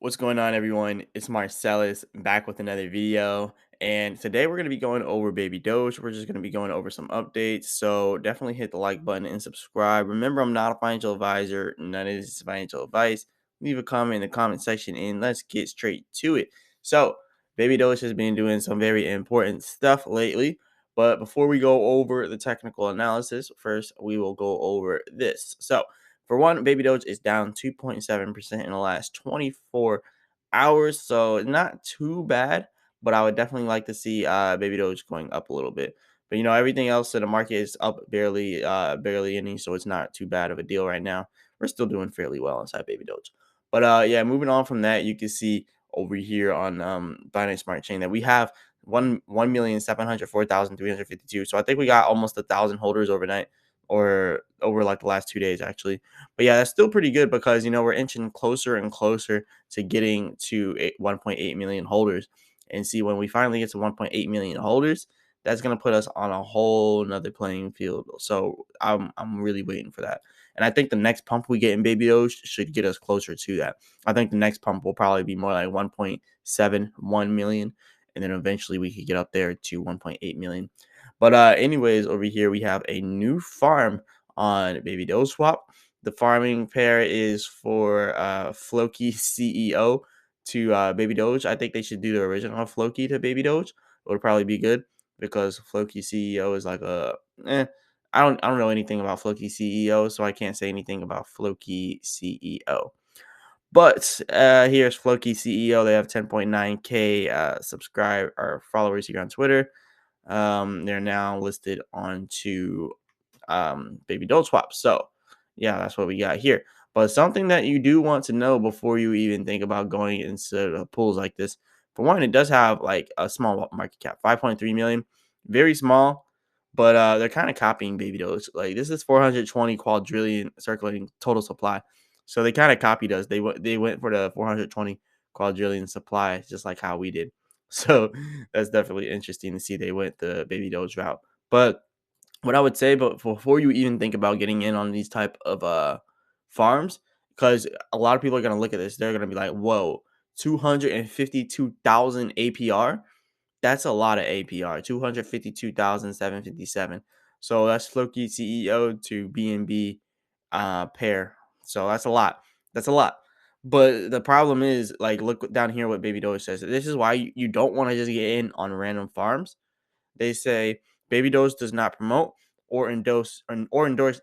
What's going on, everyone? It's Marsellis back with another video. And today we're going to be going over Baby Doge. We're just going to be going over some updates. So definitely hit the like button and subscribe. Remember, I'm not a financial advisor. None of this is financial advice. Leave a comment in the comment section and let's get straight to it. So, Baby Doge has been doing some very important stuff lately. But before we go over the technical analysis, first we will go over this. So, for one, Baby Doge is down 2.7% in the last 24 hours, so not too bad. But I would definitely like to see Baby Doge going up a little bit. But everything else in the market is up barely any, so it's not too bad of a deal right now. We're still doing fairly well inside Baby Doge. But yeah, moving on from that, you can see over here on Binance Smart Chain that we have 1,704,352. So I think we got almost 1,000 holders overnight, or over like the last 2 days actually. But yeah, that's still pretty good because we're inching closer and closer to getting to 1.8 million holders. And see, when we finally get to 1.8 million holders, that's gonna put us on a whole nother playing field. So I'm really waiting for that. And I think the next pump we get in Baby Doge should get us closer to that. I think the next pump will probably be more like 1.71 million. And then eventually we could get up there to 1.8 million. But anyways, over here we have a new farm on Baby Doge Swap. The farming pair is for Floki CEO to Baby Doge. I think they should do the original Floki to Baby Doge. It would probably be good because Floki CEO is like I don't know anything about Floki CEO, so I can't say anything about Floki CEO. But here's Floki CEO. They have 10.9K subscribe or followers here on Twitter. They're now listed onto Baby Doge Swap. So yeah, that's what we got here. But something that you do want to know before you even think about going into pools like this, for one, it does have like a small market cap, 5.3 million, very small. But they're kind of copying Baby Doge. Like, this is 420 quadrillion circulating total supply. So they kind of copied us. They went for the 420 quadrillion supply, just like how we did. So that's definitely interesting to see they went the Baby Doge route. But what I would say, but before you even think about getting in on these type of farms, because a lot of people are gonna look at this, they're gonna be like, "Whoa, 252,000 APR? That's a lot of APR. 252,757. So that's Floki CEO to BNB pair. So that's a lot. That's a lot. But the problem is, like, look down here what Baby Doge says. This is why you don't want to just get in on random farms. They say Baby Doge does not promote or endorse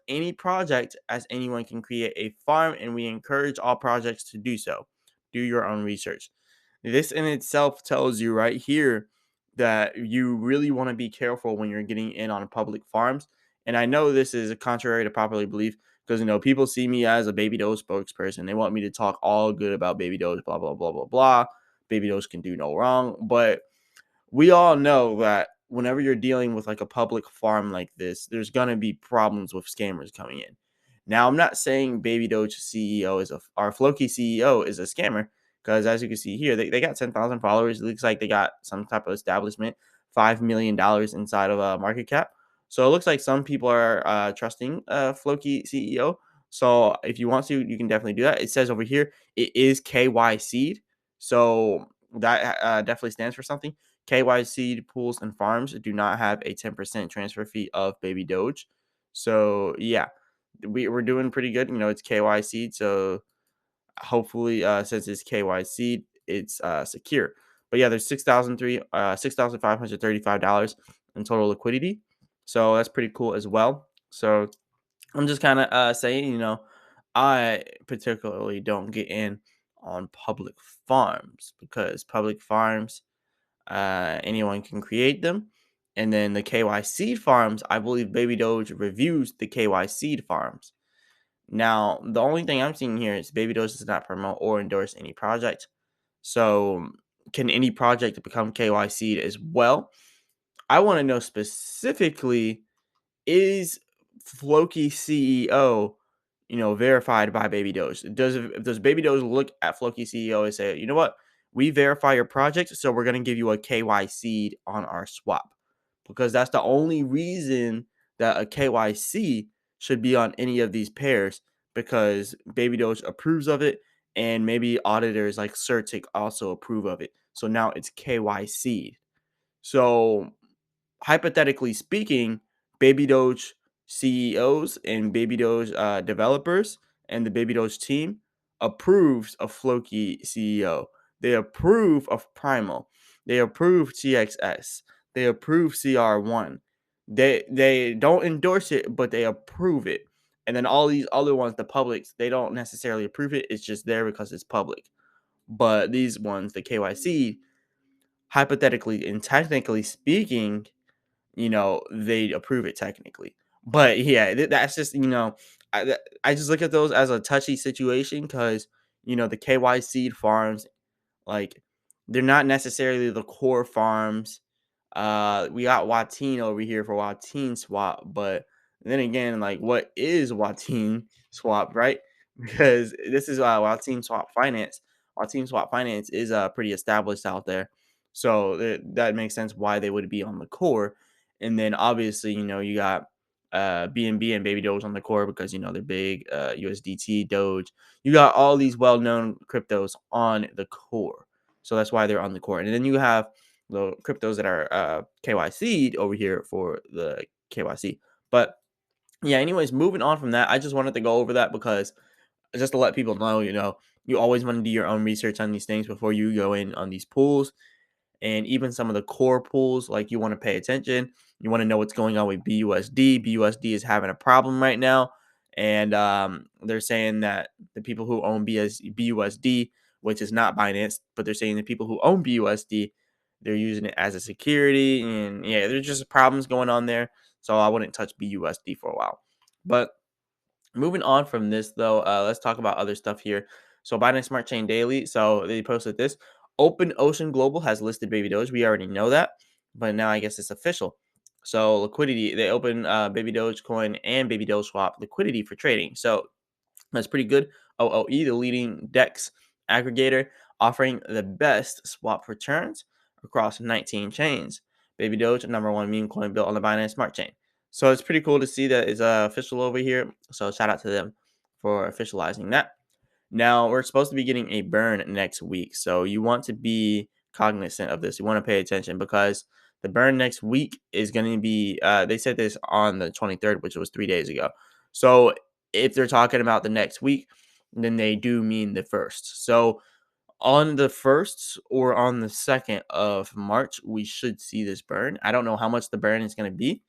any project, as anyone can create a farm, and we encourage all projects to do so. Do your own research. This in itself tells you right here that you really want to be careful when you're getting in on public farms. And I know this is contrary to popular belief because people see me as a Baby Doge spokesperson. They want me to talk all good about Baby Doge, blah blah blah blah blah. Baby Doge can do no wrong, but we all know that whenever you're dealing with like a public farm like this, there's gonna be problems with scammers coming in. Now, I'm not saying Baby Doge CEO is or Floki CEO is a scammer, because as you can see here, they got 10,000 followers. It looks like they got some type of establishment, $5 million inside of a market cap. So it looks like some people are trusting Floki CEO. So if you want to, you can definitely do that. It says over here it is KY seed, so that definitely stands for something. KYC pools and farms do not have a 10% transfer fee of Baby Doge. So yeah, we're doing pretty good. It's KYC, so hopefully since it's KYC, it's secure. But yeah, there's $6,535 in total liquidity. So that's pretty cool as well. So I'm just kind of saying, I particularly don't get in on public farms because public farms, anyone can create them. And then the KY seed farms, I believe Baby Doge reviews the KY seed farms. Now, the only thing I'm seeing here is Baby Doge does not promote or endorse any project. So, can any project become KY seed as well? I want to know specifically, is Floki CEO, verified by Baby Doge? Does Baby Doge look at Floki CEO and say, you know what, we verify your project, so we're gonna give you a KY seed on our swap? Because that's the only reason that a KYC should be on any of these pairs, because Baby Doge approves of it and maybe auditors like Certic also approve of it. So now it's KYC. So hypothetically speaking, Baby Doge CEOs and Baby Doge developers and the Baby Doge team approves of Floki CEO. They approve of Primal. They approve TXS. They approve CR1. They don't endorse it, but they approve it. And then all these other ones, the publics, they don't necessarily approve it. It's just there because it's public. But these ones, the KYC, hypothetically and technically speaking, they approve it technically. But yeah, that's just, I just look at those as a touchy situation because, the KYC farms, like, they're not necessarily the core farms. We got Wateen over here for Wateen swap, but then again, like, what is Wateen swap, right? Because this is Wateen swap finance. Wateen swap finance is pretty established out there, so that makes sense why they would be on the core. And then obviously, you got BNB and Baby Doge on the core because they're big. USDT, Doge. You got all these well-known cryptos on the core, so that's why they're on the core. And then you have the cryptos that are KYC'd over here for the KYC. But yeah, anyways, moving on from that, I just wanted to go over that because just to let people know, you always want to do your own research on these things before you go in on these pools. And even some of the core pools, like, you want to pay attention. You want to know what's going on with BUSD. BUSD is having a problem right now, and they're saying that the people who own BUSD, which is not Binance, but they're saying the people who own BUSD, they're using it as a security, and yeah, there's just problems going on there. So I wouldn't touch BUSD for a while. But moving on from this, though, let's talk about other stuff here. So Binance Smart Chain Daily. So they posted this. Open Ocean Global has listed Baby Doge. We already know that, but now I guess it's official. So liquidity, they open Baby Doge Coin and Baby Doge Swap liquidity for trading. So that's pretty good. OOE, the leading DEX aggregator, offering the best swap returns across 19 chains. Baby Doge, number one meme coin built on the Binance Smart Chain. So it's pretty cool to see that it's official over here. So shout out to them for officializing that. Now, we're supposed to be getting a burn next week. So you want to be cognizant of this. You want to pay attention because the burn next week is going to be, they said this on the 23rd, which was 3 days ago. So if they're talking about the next week, then they do mean the first. So on the 1st or on the 2nd of March, we should see this burn. I don't know how much the burn is going to be,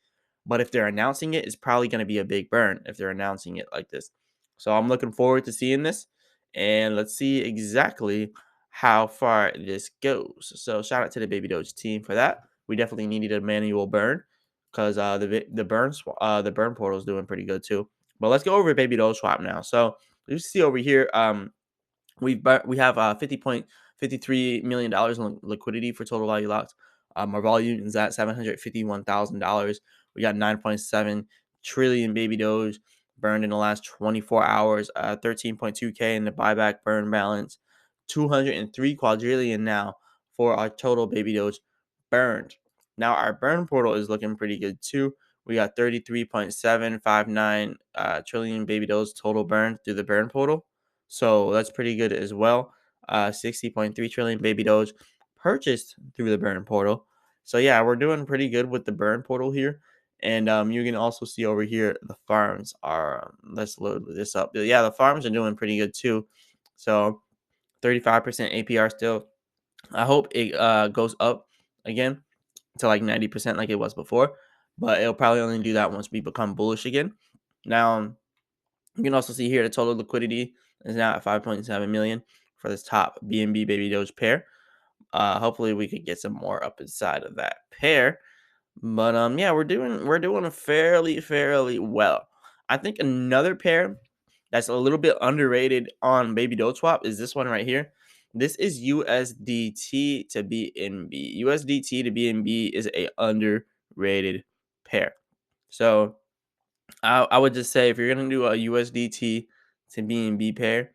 but if they're announcing it, it's probably going to be a big burn if they're announcing it like this. So I'm looking forward to seeing this, and let's see exactly how far this goes. So shout out to the Baby Doge team for that. We definitely needed a manual burn because the burn portal is doing pretty good too. But let's go over Baby Doge swap now. So you see over here, we have $50.53 million in liquidity for total value locked. Our volume is at $751,000. We got 9.7 trillion Baby Doge burned in the last 24 hours. 13.2K in the buyback burn balance. 203 quadrillion now for our total Baby Doge burned. Now our burn portal is looking pretty good too. We got 33.759 trillion Baby Doge total burned through the burn portal. So that's pretty good as well. 60.3 trillion Baby Doge purchased through the burn portal. So yeah, we're doing pretty good with the burn portal here. And you can also see over here the farms are. Let's load this up. Yeah, the farms are doing pretty good too. So 35% APR still. I hope it goes up again to like 90% like it was before, but it'll probably only do that once we become bullish again. Now, you can also see here the total liquidity is now at 5.7 million for this top BNB Baby Doge pair. Hopefully we could get some more up inside of that pair. But yeah, we're doing fairly well. I think another pair that's a little bit underrated on Baby Doge Swap is this one right here. This is USDT to BNB. USDT to BNB is a underrated pair. So I would just say if you're gonna do a USDT to BNB pair,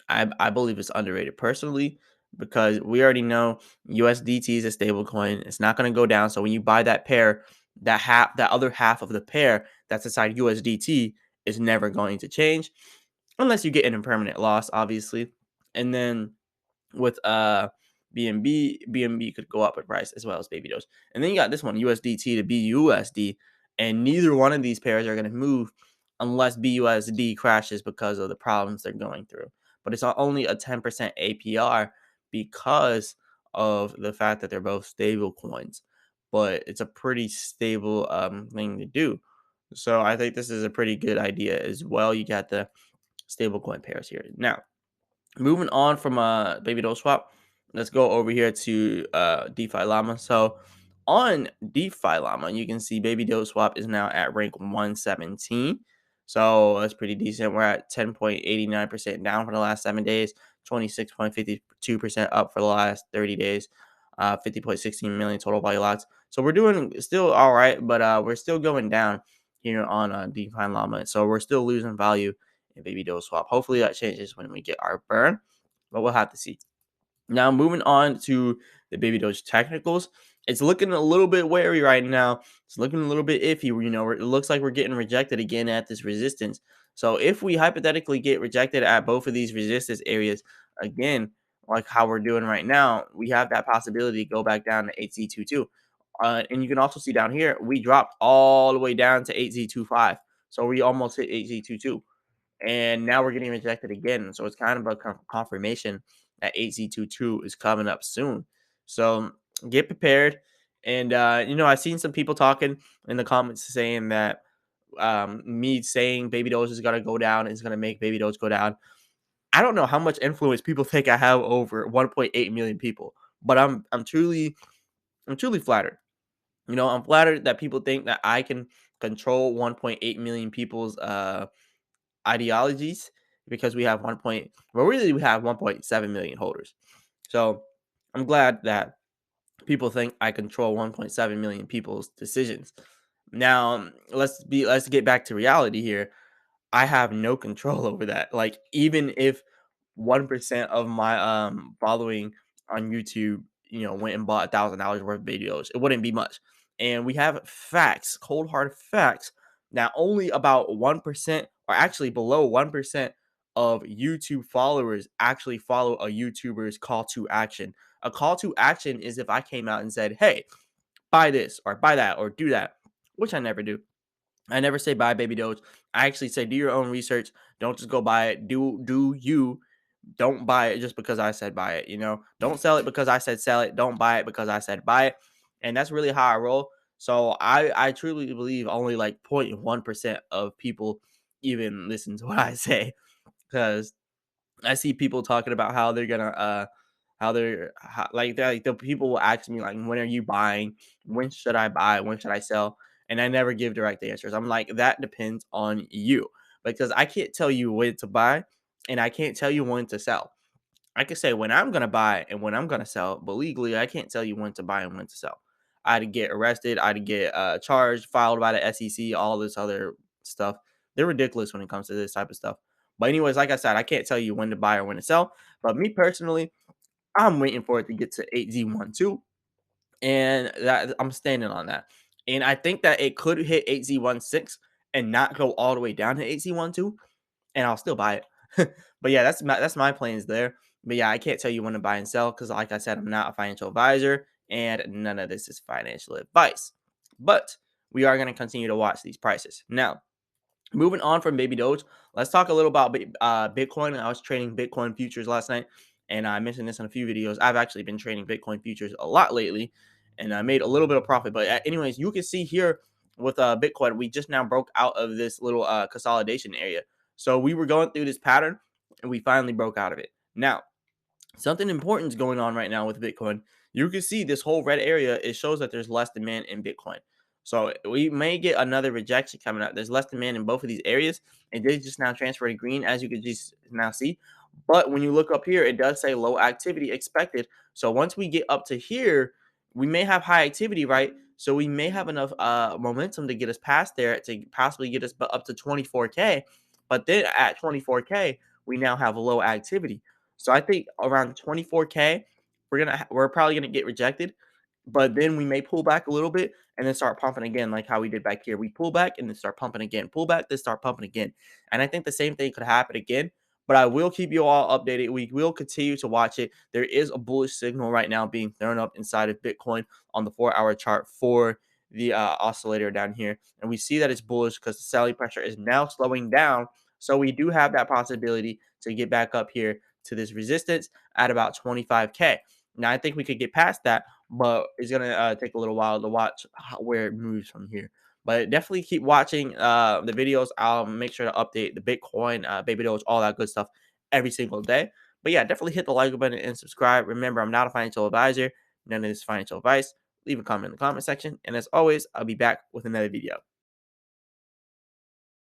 I believe it's underrated personally because we already know USDT is a stable coin. It's not gonna go down. So when you buy that pair, that other half of the pair that's inside USDT is never going to change unless you get an impermanent loss, obviously. And then with BNB could go up in price as well as baby doge. And then you got this one, USDT to BUSD, and neither one of these pairs are going to move unless BUSD crashes because of the problems they're going through. But it's only a 10% APR because of the fact that they're both stable coins. But it's a pretty stable thing to do. So I think this is a pretty good idea as well. You got the stablecoin pairs here. Now, moving on from baby doll swap, let's go over here to DeFi Llama. So on DeFi Llama, you can see baby doll swap is now at rank 117. So that's pretty decent. We're at 10.89% down for the last 7 days, 26.52% up for the last 30 days, 50.16 million total value lots. So we're doing still all right, but we're still going down here on DeFi Llama. So we're still losing value in baby doe swap. Hopefully that changes when we get our burn, but we'll have to see. Now moving on to the baby doge technicals, it's looking a little bit wary right now. It's looking a little bit iffy. It looks like we're getting rejected again at this resistance. So if we hypothetically get rejected at both of these resistance areas again, like how we're doing right now, we have that possibility to go back down to 8Z22. And you can also see down here, we dropped all the way down to 8Z25. So we almost hit 8Z22. And now we're getting rejected again. So it's kind of a confirmation that 8Z22 is coming up soon. So get prepared. And, I've seen some people talking in the comments saying that me saying baby doge is going to go down is going to make baby doge go down. I don't know how much influence people think I have over 1.8 million people, but I'm truly flattered. I'm flattered that people think that I can control 1.8 million people's ideologies because we have really we have 1.7 million holders. So I'm glad that people think I control 1.7 million people's decisions. Now let's get back to reality here. I have no control over that. Like even if 1% of my following on YouTube, went and bought $1,000 worth of videos, it wouldn't be much. And we have facts, cold hard facts. Now only about 1%, or actually below 1% of YouTube followers actually follow a YouTuber's call to action. A call to action is if I came out and said, "Hey, buy this or buy that or do that," which I never do. I never say buy baby doge. I actually say do your own research. Don't just go buy it. Do you don't buy it just because I said buy it, Don't sell it because I said sell it. Don't buy it because I said buy it. And that's really how I roll. So I truly believe only like 0.1% of people even listen to what I say, because I see people talking about how they're gonna like the people will ask me like, when are you buying? When should I buy? When should I sell? And I never give direct answers. I'm like, that depends on you, because I can't tell you when to buy and I can't tell you when to sell. I can say when I'm gonna buy and when I'm gonna sell, but legally I can't tell you when to buy and when to sell. I'd get arrested, I'd get charged, filed by the SEC, all this other stuff. They're ridiculous when it comes to this type of stuff. But anyways, like I said, I can't tell you when to buy or when to sell. But me personally, I'm waiting for it to get to 8Z12, and that I'm standing on that. And I think that it could hit 8Z16 and not go all the way down to 8Z12, and I'll still buy it. But yeah, that's my plans there. But yeah, I can't tell you when to buy and sell because, like I said, I'm not a financial advisor, and none of this is financial advice. But we are going to continue to watch these prices. Now, moving on from baby doge, let's talk a little about Bitcoin. I was trading Bitcoin futures last night, and I mentioned this in a few videos. I've actually been trading Bitcoin futures a lot lately, and I made a little bit of profit. But anyways, you can see here with Bitcoin, we just now broke out of this little consolidation area. So we were going through this pattern, and we finally broke out of it. Now, something important is going on right now with Bitcoin. You can see this whole red area. It shows that there's less demand in Bitcoin. So we may get another rejection coming up. There's less demand in both of these areas. It did just now transfer to green, as you can just now see. But when you look up here, it does say low activity expected. So once we get up to here, we may have high activity, right? So we may have enough momentum to get us past there to possibly get us up to 24K. But then at 24K, we now have low activity. So I think around 24K, we're probably gonna get rejected, but then we may pull back a little bit and then start pumping again, like how we did back here. We pull back and then start pumping again, pull back, then start pumping again. And I think the same thing could happen again. But I will keep you all updated. We will continue to watch it. There is a bullish signal right now being thrown up inside of Bitcoin on the 4-hour chart for the oscillator down here. And we see that it's bullish because the selling pressure is now slowing down. So we do have that possibility to get back up here to this resistance at about 25K. Now, I think we could get past that, but it's going to take a little while to watch where it moves from here. But definitely keep watching the videos. I'll make sure to update the Bitcoin, baby doge, all that good stuff every single day. But yeah, definitely hit the like button and subscribe. Remember, I'm not a financial advisor. None of this financial advice. Leave a comment in the comment section. And as always, I'll be back with another video.